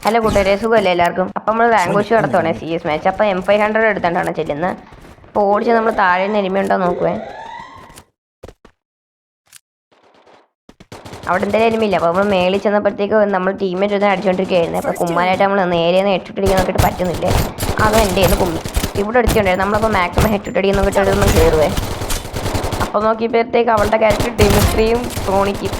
Hello കൂട്ടുകാരെ, സുഖമല്ലേ എല്ലാവർക്കും? അപ്പം നമ്മൾ റാങ്ക് പുഷ് നടത്തുവാണേ CS മാച്ച്. അപ്പം M500 എടുത്തോണ്ടാണ് ചെല്ലുന്നത്. അപ്പോൾ ഓടിച്ച് നമ്മൾ താഴെ നിന്ന് എനിമയുണ്ടോ നോക്കുവേ. അവിടെ എന്തായാലും എനിമില്ല. അപ്പോൾ നമ്മൾ മേളിൽ ചെന്നപ്പോഴത്തേക്ക് നമ്മൾ ടീമേറ്റ് ഒന്ന് അടിച്ചുകൊണ്ടിരിക്കുകയായിരുന്നു. അപ്പോൾ കുമ്മാനായിട്ട് നമ്മൾ നേരെ ഹെഡ്ഷോട്ട് നോക്കിയിട്ട് പറ്റുന്നില്ലേ, അതും എൻ്റെ കയ്യിൽ നിന്ന് കുമ്മി. ഇവിടെ അടിച്ചുകൊണ്ടായിരുന്നു. നമ്മളപ്പോൾ മാക്സിമം ഹെഡ്ഷോട്ട് അടിക്കാൻ നോക്കിയിട്ട് അതൊന്നും കയറുവേ. അപ്പോൾ നോക്കിയപ്പോഴത്തേക്ക് അവളുടെ ക്യാരക്ടർ ഡിമിട്രിയും സോണിക്കും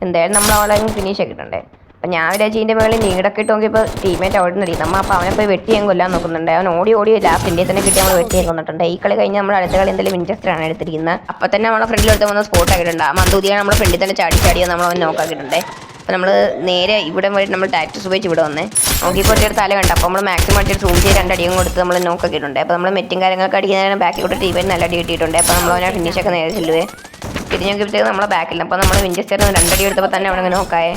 എന്തായാലും നമ്മൾ അവളെ ഫിനിഷ് ആക്കിയിട്ടുണ്ടേ. അപ്പം ഞാൻ വിചാരിച്ചു ഇതിൻ്റെ മേളിൽ നീടൊക്കെ ഇട്ട് നോക്കിയപ്പോൾ ടീമേറ്റ് അവിടെ നിന്ന് നമ്മൾ അപ്പോൾ അവനെ പോയി വെട്ടിയാൻ കൊല്ലാൻ നോക്കുന്നുണ്ട്. അവൻ ഓടി ലാസ്റ്റ് ഇന്ത്യയിൽ തന്നെ കിട്ടി നമ്മൾ വെട്ടിയാൻ കൊന്നിട്ടുണ്ട്. ഈ കളി കഴിഞ്ഞ് നമ്മൾ അടുത്ത കളി എന്തായാലും വിൻചെസ്റ്ററാണ് എടുത്തിരിക്കുന്നത്. അപ്പോൾ തന്നെ നമ്മളെ ഫ്രണ്ടിൽ എടുത്ത് വന്ന് സ്പോട്ട് ആക്കിയിട്ടുണ്ട്. ആ മന്ദൂതിയാണ് നമ്മുടെ ഫ്രണ്ടിൽ തന്നെ ചാടിയോ നമ്മൾ അവൻ നോക്കാക്കിയിട്ടുണ്ട്. അപ്പോൾ നമ്മൾ നേരെ ഇവിടെ വഴി നമ്മൾ ടാക്ടസ് ഉപയോഗിച്ച് ഇവിടെ വന്നേ. നമുക്കിപ്പോൾ ഒരു തല കണ്ട. അപ്പോൾ നമ്മൾ മാക്സിമം അടിച്ചിട്ട് സൂം ചെയ്ത് രണ്ടടിയും കൊടുത്ത് നമ്മൾ നോക്കാക്കിയിട്ടുണ്ട്. അപ്പോൾ നമ്മൾ മെറ്റും കാര്യങ്ങളൊക്കെ അടിക്കുന്നതിന് ബാക്കിലോട്ട് ടീമേറ്റ് നല്ല അടി കിട്ടിയിട്ടുണ്ട്. അപ്പോൾ നമ്മൾ അവനെ ഫിനിഷൊക്കെ നേരെ ചെല്ലുവേ. തിരിഞ്ഞ് നോക്കിയപ്പോഴത്തേക്ക് നമ്മളെ ബാക്കിൽ. അപ്പോൾ നമ്മൾ വിൻചെസ്റ്ററിന് രണ്ടടി എടുത്തപ്പോൾ തന്നെ അവിടെ നോക്കായേ.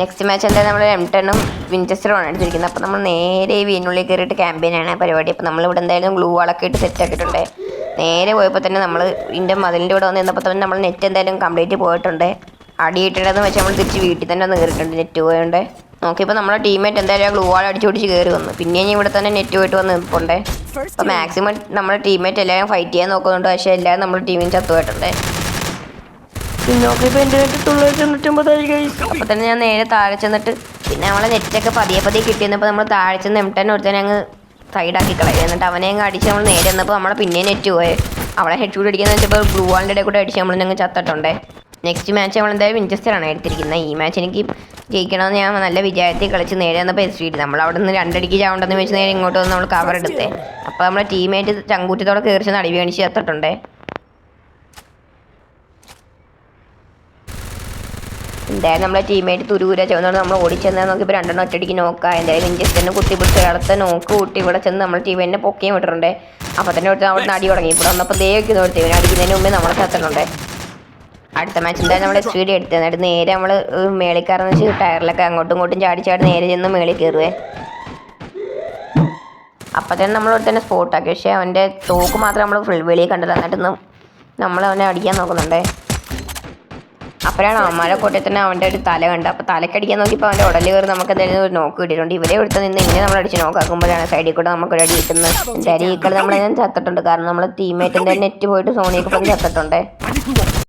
നെക്സ്റ്റ് മാച്ച് എന്തായാലും നമ്മൾ M10ഉം വിൻചെസ്റ്ററുമാണ് എടുത്തിരിക്കുന്നത്. അപ്പോൾ നമ്മൾ നേരെ ഈ വീനുള്ളിൽ കയറിയിട്ട് ക്യാമ്പയിനാണ് പരിപാടി. അപ്പോൾ നമ്മളിവിടെ എന്തായാലും ഗ്ലൂ വാളൊക്കെ ഇട്ട് സെറ്റ് ആക്കിയിട്ടുണ്ട്. നേരെ പോയപ്പോൾ തന്നെ നമ്മൾ ഇതിൻ്റെ മതിലിൻ്റെ ഇവിടെ വന്ന് നിന്നപ്പോൾ തന്നെ നമ്മൾ നെറ്റ് എന്തായാലും കംപ്ലീറ്റ് പോയിട്ടുണ്ട്. അടിയിട്ടിടന്ന് വെച്ചാൽ നമ്മൾ തിരിച്ച് വീട്ടിൽ തന്നെ വന്ന് കയറിയിട്ടുണ്ട് നെറ്റ് പോയതുകൊണ്ട്. നോക്കിയപ്പോൾ നമ്മുടെ ടീമേറ്റ് എന്തായാലും ആ ഗ്ലൂ വാൾ അടിച്ച് പിടിച്ച് കയറി വന്നു. പിന്നെയും ഇവിടെ തന്നെ നെറ്റ് പോയിട്ട് വന്ന് നിൽപ്പുണ്ടേ. അപ്പോൾ മാക്സിമം നമ്മുടെ ടീമേറ്റ് എല്ലാവരും ഫൈറ്റ് ചെയ്യാൻ നോക്കുന്നുണ്ട്. പക്ഷേ എല്ലാവരും നമ്മുടെ ടീമിന് ചത്തുപോയിട്ടുണ്ട്. നോക്കിയപ്പോൾ എൻ്റെ 999 ഗൈസ്. അപ്പോൾ തന്നെ ഞാൻ നേരെ താഴെ ചെന്നിട്ട് പിന്നെ നമ്മളെ നെറ്റൊക്കെ പതിയെ കിട്ടിയെന്നപ്പോൾ നമ്മൾ താഴെ ചെന്ന് M10 ഒരുത്തന്നെ അങ്ങ് സൈഡാക്കി കളയും. എന്നിട്ട് അവനെ അങ്ങ് അടിച്ച് നമ്മൾ നേരെ വന്നപ്പോൾ നമ്മളെ പിന്നെ നെറ്റ് പോയെ. അവളെ ഹെഡ്ഷൂട്ട് അടിക്കുന്നത് വെച്ചപ്പോൾ ബ്ലൂ വാളിൻ്റെ ഇടയിൽ കൂടെ അടിച്ച് നമ്മളങ്ങ് ചത്തിട്ടുണ്ടേ. നെക്സ്റ്റ് മാച്ച് നമ്മൾ എന്തായാലും വിൻചെസ്റ്ററാണ് എടുത്തിരിക്കുന്നത്. ഈ മാച്ച് എനിക്ക് ജയിക്കണമെന്ന് ഞാൻ നല്ല വിചാരത്തിൽ കളിച്ച് നേരെ വന്നപ്പോൾ എസ് നമ്മൾ അവിടെ നിന്ന് രണ്ടടിക്ക് ചാവണ്ടെന്ന് വെച്ച് നേരെ ഇങ്ങോട്ട് വന്ന് നമ്മൾ കവർ എടുത്തേ. അപ്പോൾ നമ്മളെ ടീമേറ്റ് ചങ്കൂറ്റത്തോടെ കയറി ചെന്ന് അടി മേടിച്ച് ചത്തിട്ടുണ്ടേ. എന്തായാലും നമ്മളെ ടീമേറ്റ് തുരുകൂര ചെന്നോണ്ട് നമ്മൾ ഓടിച്ചെന്നാൽ നോക്കിയപ്പോൾ രണ്ടെണ്ണം ഒറ്റടിക്ക് നോക്കാം. എന്തായാലും വിൻചെസ്റ്ററിനെ കുത്തി പിടിച്ച് അടുത്ത നോക്ക് കൂട്ടി ഇവിടെ ചെന്ന് നമ്മൾ ടീമേറ്റിനെ പൊക്കിയും വിട്ടിട്ടുണ്ട്. അപ്പോൾ തന്നെ എടുത്ത് അവിടെ നിന്ന് അടി തുടങ്ങി. ഇവിടെ വന്നപ്പോൾ ദേവയ്ക്ക് നോക്കി ഇവനെ അടിക്കുന്നതിന് മുമ്പേ നമ്മളെ ചത്തുന്നുണ്ട്. അടുത്ത മാച്ച് എന്തായാലും നമ്മൾ SVD എടുത്തത്. എന്നിട്ട് നേരെ നമ്മൾ മേളിക്കാരെന്ന് വെച്ച് ടയറിലൊക്കെ അങ്ങോട്ടും ഇങ്ങോട്ടും ചാടി നേരെ ചെന്ന് മേളിൽ കയറുവേ. അപ്പം തന്നെ നമ്മളോട് തന്നെ സ്പോട്ടാക്കി. പക്ഷേ അവൻ്റെ തോക്ക് മാത്രം നമ്മൾ ഫുൾ വെളിയിൽ കണ്ടില്ല. എന്നിട്ടൊന്നും നമ്മൾ അവനെ അടിക്കാൻ നോക്കുന്നുണ്ടേ. അപ്പോഴാണ് അവന്മാരെ കൂട്ടത്തിൽ തന്നെ അവൻ്റെ ഒരു തല കണ്ട്. അപ്പോൾ തലക്കടിക്കാൻ നോക്കിയപ്പോൾ അവൻ്റെ ഉടല് കയറി നമുക്ക് എന്തായാലും ഒരു നോക്ക് കിട്ടിയിട്ടുണ്ട്. ഇവരെ എടുത്ത് നിന്ന് ഇങ്ങനെ നമ്മൾ അടിച്ച് നോക്കാക്കുമ്പോഴാണ് സൈഡിൽ കൂടെ നമുക്കൊരു അടി കിട്ടുന്നത്. എന്തായാലും ഈ കളി നമ്മളതിനെ ചത്തിട്ടുണ്ട്. കാരണം നമ്മൾ ടീമേറ്റ് എന്തായാലും നെറ്റ് പോയിട്ട് സോണിയൊക്കെ പോയി ചത്തിട്ടുണ്ട്.